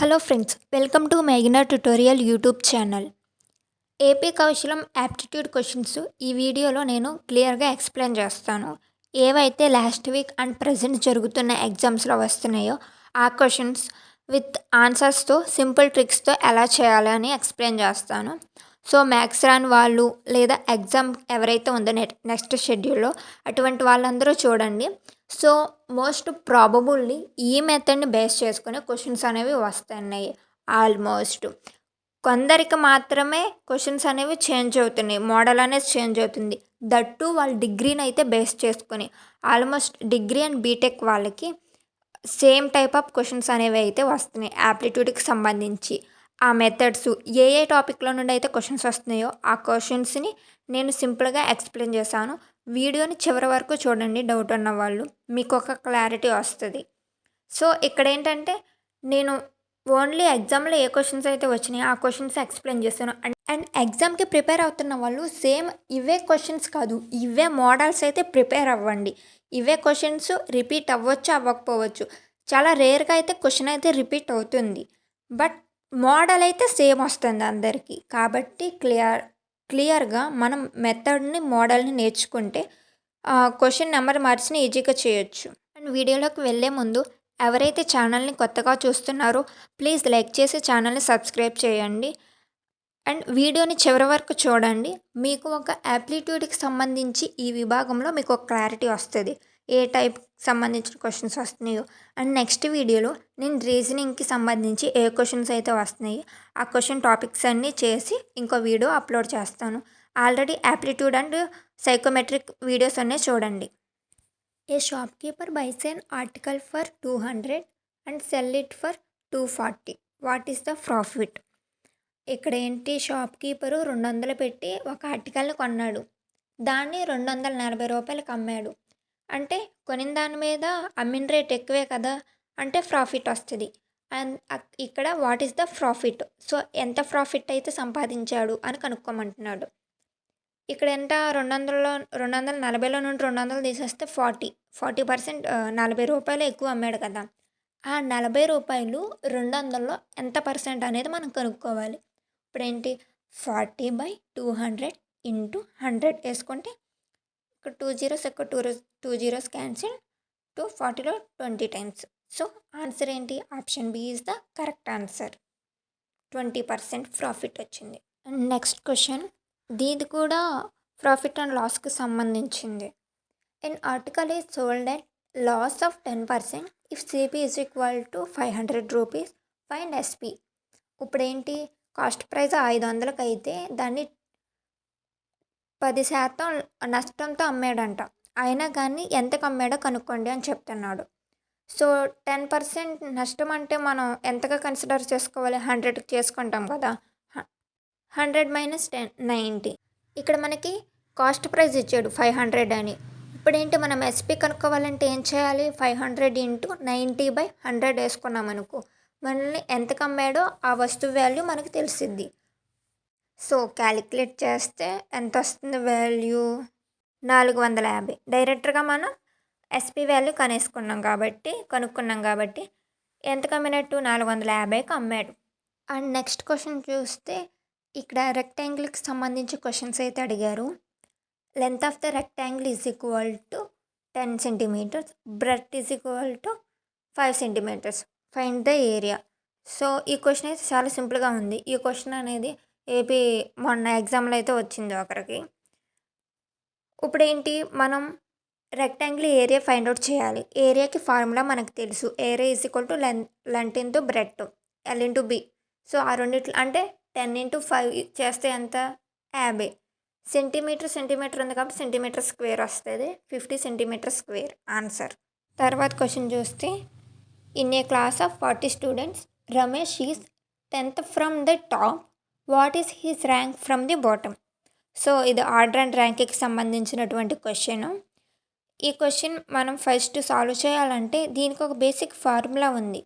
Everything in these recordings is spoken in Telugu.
హలో ఫ్రెండ్స్, వెల్కమ్ టు మేఘనా tutorial YouTube channel. AP Kaushalam aptitude questions ఈ వీడియోలో నేను క్లియర్గా ఎక్స్ప్లెయిన్ చేస్తాను. ఏవైతే లాస్ట్ వీక్ అండ్ ప్రజెంట్ జరుగుతున్న ఎగ్జామ్స్లో వస్తున్నాయో ఆ క్వశ్చన్స్ విత్ ఆన్సర్స్తో సింపుల్ ట్రిక్స్తో ఎలా చేయాలి అని ఎక్స్ప్లెయిన్ చేస్తాను. సో మ్యాథ్స్ రాని వాళ్ళు లేదా ఎగ్జామ్ ఎవరైతే ఉందో నెక్స్ట్ షెడ్యూల్లో అటువంటి వాళ్ళందరూ చూడండి. సో మోస్ట్ ప్రాబబుల్లీ ఈ మెథడ్ని బేస్ చేసుకుని క్వశ్చన్స్ అనేవి వస్తున్నాయి. ఆల్మోస్ట్ కొందరికి మాత్రమే క్వశ్చన్స్ అనేవి చేంజ్ అవుతున్నాయి, మోడల్ అనేది చేంజ్ అవుతుంది. దట్టు వాళ్ళ డిగ్రీని అయితే బేస్ చేసుకొని ఆల్మోస్ట్ డిగ్రీ అండ్ బీటెక్ వాళ్ళకి సేమ్ టైప్ ఆఫ్ క్వశ్చన్స్ అనేవి అయితే వస్తున్నాయి. యాప్టిట్యూడ్కి సంబంధించి ఆ మెథడ్స్ ఏ ఏ టాపిక్లో నుండి అయితే క్వశ్చన్స్ వస్తున్నాయో ఆ క్వశ్చన్స్ని నేను సింపుల్గా ఎక్స్ప్లెయిన్ చేశాను. వీడియోని చివరి వరకు చూడండి, డౌట్ ఉన్న వాళ్ళు, మీకు ఒక క్లారిటీ వస్తుంది. సో ఇక్కడ ఏంటంటే నేను ఓన్లీ ఎగ్జామ్లో ఏ క్వశ్చన్స్ అయితే వచ్చినాయో ఆ క్వశ్చన్స్ ఎక్స్ప్లెయిన్ చేస్తాను. అండ్ ఎగ్జామ్కి ప్రిపేర్ అవుతున్న వాళ్ళు సేమ్ ఇవే క్వశ్చన్స్ కాదు, ఇవే మోడల్స్ అయితే ప్రిపేర్ అవ్వండి. ఇవే క్వశ్చన్స్ రిపీట్ అవ్వచ్చు, అవ్వకపోవచ్చు. చాలా రేర్గా అయితే క్వశ్చన్ అయితే రిపీట్ అవుతుంది, బట్ మోడల్ అయితే సేమ్ వస్తుంది అందరికీ. కాబట్టి క్లియర్గా మనం మెథడ్ని మోడల్ని నేర్చుకుంటే క్వశ్చన్ నెంబర్ మార్చిన ఈజీగా చేయొచ్చు. అండ్ వీడియోలోకి వెళ్ళే ముందు ఎవరైతే ఛానల్ని కొత్తగా చూస్తున్నారో ప్లీజ్ లైక్ చేసి ఛానల్ని సబ్స్క్రైబ్ చేయండి. అండ్ వీడియోని చివరి వరకు చూడండి. మీకు ఒక యాప్టిట్యూడ్కి సంబంధించి ఈ విభాగంలో మీకు ఒక క్లారిటీ వస్తుంది, ఏ టైప్ సంబంధించిన క్వశ్చన్స్ వస్తున్నాయో. అండ్ నెక్స్ట్ వీడియోలో నేను రీజనింగ్కి సంబంధించి ఏ క్వశ్చన్స్ అయితే వస్తున్నాయో ఆ క్వశ్చన్ టాపిక్స్ అన్నీ చేసి ఇంకో వీడియో అప్లోడ్ చేస్తాను. Already aptitude and psychometric videos అన్నీ చూడండి. A shopkeeper buys an article for 200 and sell it for 240. What is the profit? ఇక్కడ ఏంటి, షాప్కీపరు 200 పెట్టి ఒక ఆర్టికల్ని కొన్నాడు, దాన్ని 240 రూపాయలకి అమ్మాడు. అంటే కొనిన దాని మీద అమ్మిన రేట్ ఎక్కువే కదా, అంటే ప్రాఫిట్ వస్తుంది. అండ్ ఇక్కడ what is the profit, so ఎంత ప్రాఫిట్ అయితే సంపాదించాడు అని కనుక్కోమంటున్నాడు. ఇక్కడ ఎంత, 240లో నుండి 200 తీసేస్తే 40%, 40 రూపాయలు ఎక్కువ అమ్మాడు కదా. ఆ 40 రూపాయలు 200లో ఎంత పర్సెంట్ అనేది మనం కనుక్కోవాలి. ఇప్పుడు ఏంటి, 40/200 ఇంటూ 100 వేసుకుంటే ఇక్కడ 2 జీరోస్ ఎక్కువ, 2 జీరోస్ క్యాన్సిల్, 240లో 20 టైమ్స్. సో ఆన్సర్ ఏంటి, option B is the correct answer. 20% profit వచ్చింది. అండ్ నెక్స్ట్ క్వశ్చన్, దీది కూడా ప్రాఫిట్ అండ్ లాస్కి సంబంధించింది. An article is sold at loss of 10% if CP is equal to 500 rupees, find SP. ఇప్పుడు ఏంటి, కాస్ట్ ప్రైస్ 500కి అయితే దాన్ని 10% నష్టంతో అమ్మాడంట. అయినా కానీ ఎంతకు అమ్మాడో కనుక్కోండి అని చెప్తున్నాడు. సో 10% నష్టం అంటే మనం ఎంతగా కన్సిడర్ చేసుకోవాలి, 100కి చేసుకుంటాం కదా. 100 - 10 90. ఇక్కడ మనకి కాస్ట్ ప్రైస్ ఇచ్చాడు 500 అని. ఇప్పుడు ఏంటి, మనం ఎస్పీ కనుక్కోవాలంటే ఏం చేయాలి, 500 ఇంటూ 90/100 వేసుకున్నాం అనుకో, మనల్ని ఎంతకు అమ్మాడో ఆ వస్తువు వాల్యూ మనకు తెలిసిద్ది. సో క్యాలిక్యులేట్ చేస్తే ఎంత వస్తుంది వాల్యూ, 450. డైరెక్ట్గా మనం ఎస్పీ వాల్యూ కనుక్కున్నాం కాబట్టి ఎంతకు అమ్మినట్టు, 450కి అమ్మాడు. అండ్ నెక్స్ట్ క్వశ్చన్ చూస్తే ఇక్కడ రెక్టాంగిల్కి సంబంధించి క్వశ్చన్స్ అయితే అడిగారు. Length of the rectangle is equal to 10 centimetres, breadth is equal to 5 centimetres, find the area. So ఈ క్వశ్చన్ అయితే చాలా సింపుల్గా ఉంది. ఈ క్వశ్చన్ అనేది ఏపీ మొన్న ఎగ్జామ్లో అయితే వచ్చింది ఒకరికి. ఇప్పుడు ఏంటి, మనం రెక్టాంగిల్ ఏరియా ఫైండ్ అవుట్ చేయాలి. ఏరియాకి ఫార్ములా మనకు తెలుసు, area is equal to length into breadth, L into B. So ఆ రెండిట్లు అంటే 10 × 5 చేస్తే ఎంత, 50. సెంటీమీటర్ ఉంది కాబట్టి సెంటీమీటర్ స్క్వేర్ వస్తుంది, 50 సెంటీమీటర్ స్క్వేర్ ఆన్సర్. తర్వాత క్వశ్చన్ చూస్తే, in a class of 40 students Ramesh is 10th from the top, what is his rank from the bottom. So ఇది ఆర్డర్ అండ్ ర్యాంక్కి సంబంధించినటువంటి క్వశ్చన్. ఈ క్వశ్చన్ మనం ఫస్ట్ సాల్వ్ చేయాలంటే దీనికి ఒక బేసిక్ ఫార్ములా ఉంది.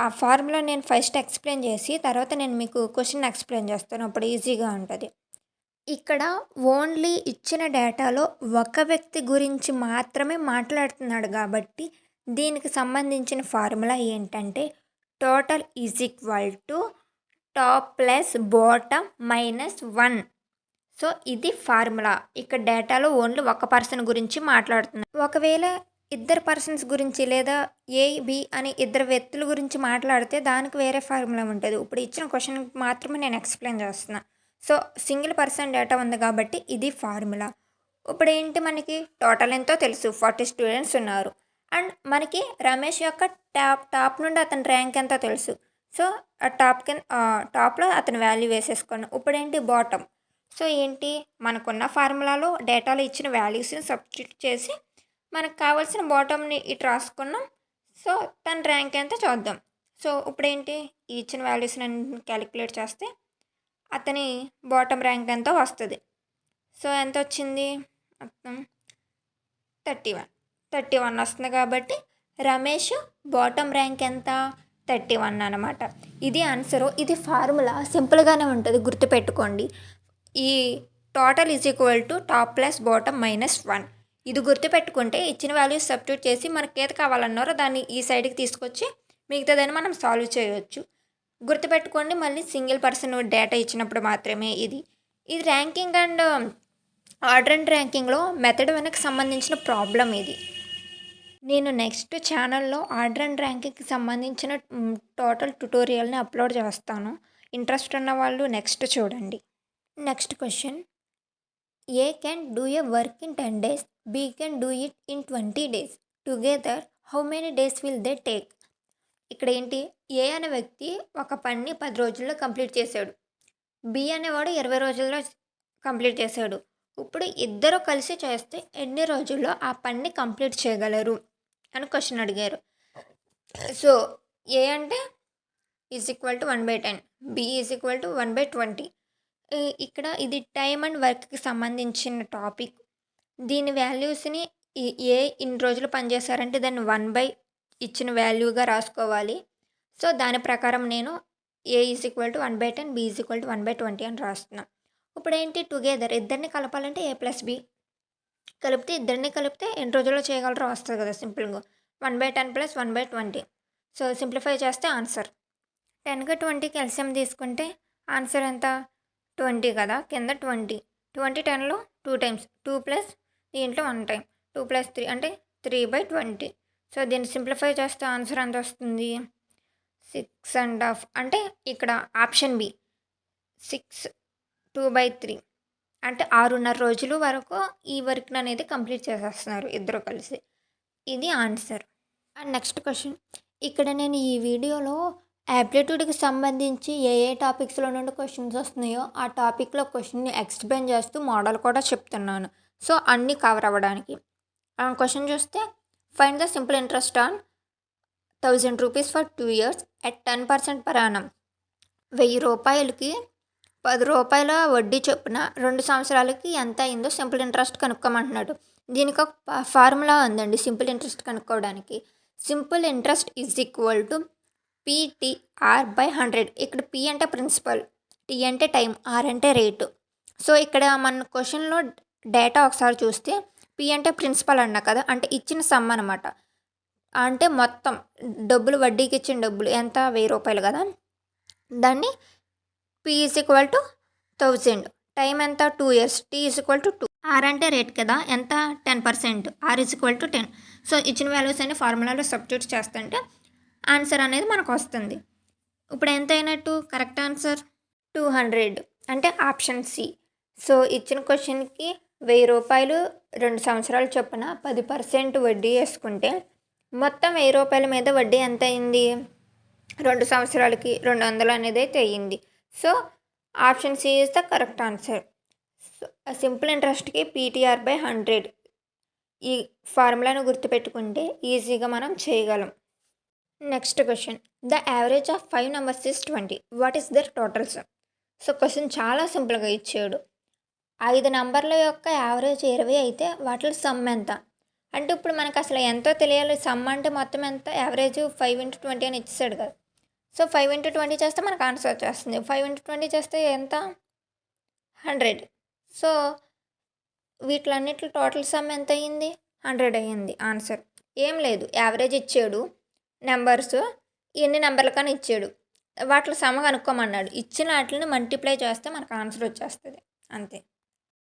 ఆ ఫార్ములా నేను ఫస్ట్ ఎక్స్ప్లెయిన్ చేసి తర్వాత నేను మీకు క్వశ్చన్ ఎక్స్ప్లెయిన్ చేస్తాను, అప్పుడు ఈజీగా ఉంటుంది. ఇక్కడ ఓన్లీ ఇచ్చిన డేటాలో ఒక వ్యక్తి గురించి మాత్రమే మాట్లాడుతున్నాడు కాబట్టి దీనికి సంబంధించిన ఫార్ములా ఏంటంటే total is equal to top plus bottom -1. So ఇది ఫార్ములా. ఇక్కడ డేటాలో ఓన్లీ ఒక పర్సన్ గురించి మాట్లాడుతున్నాం. ఒకవేళ ఇద్దరు పర్సన్స్ గురించి లేదా ఏ బి అని ఇద్దరు వ్యక్తుల గురించి మాట్లాడితే దానికి వేరే ఫార్ములా ఉంటుంది. ఇప్పుడు ఇచ్చిన క్వశ్చన్కి మాత్రమే నేను ఎక్స్ప్లెయిన్ చేస్తున్నా. సో సింగిల్ పర్సన్ డేటా ఉంది కాబట్టి ఇది ఫార్ములా. ఇప్పుడు ఏంటి, మనకి టోటల్ ఎంతో తెలుసు, 40 స్టూడెంట్స్ ఉన్నారు. అండ్ మనకి రమేష్ యొక్క టాప్ నుండి అతని ర్యాంక్ ఎంతో తెలుసు. సో ఆ టాప్లో అతని వాల్యూ వేసేసుకోండి. ఇప్పుడు ఏంటి, బాటమ్. సో ఏంటి, మనకున్న ఫార్ములాలో డేటాలో ఇచ్చిన వాల్యూస్ని సబ్స్టిట్యూట్ చేసి మనకు కావాల్సిన బాటమ్ని ఇటు రాసుకున్నాం. సో తన ర్యాంక్ ఎంత చూద్దాం. సో ఇప్పుడు ఏంటి, ఈ ఇచ్చిన వాల్యూస్ని క్యాలిక్యులేట్ చేస్తే అతని బాటమ్ ర్యాంక్ ఎంతో వస్తుంది. సో ఎంత వచ్చింది, మొత్తం 31 వస్తుంది. కాబట్టి రమేష్ బాటమ్ ర్యాంక్ ఎంత, 31 అనమాట. ఇది ఆన్సరు. ఇది ఫార్ములా సింపుల్గానే ఉంటుంది, గుర్తుపెట్టుకోండి. ఈ total is equal to top plus bottom -1. ఇది గుర్తుపెట్టుకుంటే ఇచ్చిన వాల్యూస్ సబ్స్టిట్యూట్ చేసి మనకి ఏది కావాలన్నారో దాన్ని ఈ సైడ్కి తీసుకొచ్చి మిగతాదని మనం సాల్వ్ చేయవచ్చు. గుర్తుపెట్టుకోండి, మళ్ళీ సింగిల్ పర్సన్ డేటా ఇచ్చినప్పుడు మాత్రమే ఇది ర్యాంకింగ్ అండ్ ఆర్డర్ అండ్ ర్యాంకింగ్లో మెథడ్ వెనక్కి సంబంధించిన ప్రాబ్లం ఇది. నేను నెక్స్ట్ ఛానల్లో ఆర్డర్ అండ్ ర్యాంకింగ్కి సంబంధించిన టోటల్ ట్యుటోరియల్ని అప్లోడ్ చేస్తాను. ఇంట్రెస్ట్ ఉన్న వాళ్ళు నెక్స్ట్ చూడండి. Next question, A can do a work in 10 days, B can do it in 20 days. Together how many days will they take? ఇక్కడ ఏంటి, ఏ అనే వ్యక్తి ఒక పని 10 రోజుల్లో కంప్లీట్ చేశాడు. బి అనేవాడు 20 రోజుల్లో కంప్లీట్ చేశాడు. ఇప్పుడు ఇద్దరు కలిసి చేస్తే ఎన్ని రోజుల్లో ఆ పని కంప్లీట్ చేయగలరు అని క్వశ్చన్ అడిగారు. సో ఏ అంటే is equal to 1/10, B is equal to 1/20. ఇక్కడ ఇది టైమ్ అండ్ వర్క్కి సంబంధించిన టాపిక్. దీని వాల్యూస్ని ఏ ఇన్ని రోజులు పనిచేశారంటే దాన్ని 1/, ఇచ్చిన వాల్యూగా రాసుకోవాలి. సో దాని ప్రకారం నేను A is equal to 1/10, B is equal to 1/20 అని రాస్తున్నాను. ఇప్పుడు ఏంటి, టుగెదర్ ఇద్దరిని కలపాలంటే ఏ ప్లస్ బి కలిపితే ఇద్దరిని కలిపితే ఎన్ని రోజుల్లో చేయగలరో వస్తుంది కదా సింపుల్గా. 1/10 ప్లస్ 1/20. సో సింప్లిఫై చేస్తే ఆన్సర్ 10కి 20కి ఎల్సిఎం తీసుకుంటే ఆన్సర్ ఎంత, 20 కదా, కింద 20. 20 10లో 2 times, 2 ప్లస్ దీంట్లో 1 time, 2 + 3 అంటే 3/20. సో దీన్ని సింప్లిఫై చేస్తే ఆన్సర్ ఎంత వస్తుంది, 6.5. అంటే ఇక్కడ ఆప్షన్ బి 6, 2/3 అంటే 6.5 రోజులు వరకు ఈ వర్క్ అనేది కంప్లీట్ చేసేస్తున్నారు ఇద్దరు కలిసి. ఇది ఆన్సర్. అండ్ నెక్స్ట్ క్వశ్చన్, ఇక్కడ నేను ఈ వీడియోలో యాప్టిట్యూడ్కి సంబంధించి ఏ టాపిక్స్లో నుండి క్వశ్చన్స్ వస్తున్నాయో ఆ టాపిక్లో క్వశ్చన్ని ఎక్స్ప్లెయిన్ చేస్తూ మోడల్ కూడా చెప్తున్నాను. సో అన్నీ కవర్ అవ్వడానికి. క్వశ్చన్ చూస్తే, find the simple interest on 1000 rupees for 2 years at 10% per annum. 1000 రూపాయలకి 10 రూపాయల వడ్డీ చొప్పున 2 సంవత్సరాలకి ఎంత అయిందో సింపుల్ ఇంట్రెస్ట్ కనుక్కోమంటున్నాడు. దీనికి ఒక ఫార్ములా ఉందండి సింపుల్ ఇంట్రెస్ట్ కనుక్కోవడానికి. Simple interest is equal to PTR/100. ఇక్కడ పి అంటే ప్రిన్సిపల్, టీ అంటే టైం, ఆర్ అంటే రేటు. సో ఇక్కడ మన క్వశ్చన్లో డేటా ఒకసారి చూస్తే పి అంటే ప్రిన్సిపల్ అన్నా కదా, అంటే ఇచ్చిన సమ్ అనమాట. అంటే మొత్తం డబ్బులు, వడ్డీకి ఇచ్చిన డబ్బులు ఎంత, 1000 రూపాయలు కదా, దాన్ని P is equal to 1000, time ఎంత 2 years, T is equal to 2, R అంటే రేట్ కదా, ఎంత 10%, R is equal to 10. So ఇచ్చిన వాల్యూస్ అన్ని ఫార్ములాలో సబ్స్టిట్యూట్ చేస్తుంటే ఆన్సర్ అనేది మనకు వస్తుంది. ఇప్పుడు ఎంత అయినట్టు, కరెక్ట్ ఆన్సర్ 200 అంటే ఆప్షన్ సి. సో ఇచ్చిన క్వశ్చన్కి 1000 రూపాయలు 2 సంవత్సరాలు చొప్పున 10% వడ్డీ వేసుకుంటే మొత్తం 1000 రూపాయల మీద వడ్డీ ఎంత అయింది, 2 సంవత్సరాలకి 200 అనేది అయితే అయ్యింది. So option C is the correct answer. So simple ఇంట్రెస్ట్కి PTR/100 ఈ ఫార్ములాను గుర్తుపెట్టుకుంటే ఈజీగా మనం చేయగలం. Next question, the average of 5 numbers is 20. What is their total sum? So question చాలా సింపుల్గా ఇచ్చాడు. 5 నంబర్ల యొక్క యావరేజ్ 20 అయితే వాటిలో సమ్ ఎంత అంటే, ఇప్పుడు మనకు అసలు ఎంతో తెలియాలి. సమ్ అంటే మొత్తం ఎంత, యావరేజ్ 5 × 20 అని ఇచ్చాడు కదా. సో 5 × 20 చేస్తే మనకు ఆన్సర్ వచ్చేస్తుంది. 5 × 20 చేస్తే ఎంత, 100. సో వీటిలన్నిట్లో టోటల్ సమ్ ఎంత అయ్యింది, 100 అయ్యింది ఆన్సర్. ఏం లేదు, యావరేజ్ ఇచ్చాడు, నెంబర్స్ ఎన్ని నంబర్లకని ఇచ్చాడు. వాటిలో సమ కనుక్కోమన్నాడు. ఇచ్చిన ఆటిలిని మల్టిప్లై చేస్తే మనకు ఆన్సర్ వచ్చేస్తది. అంతే.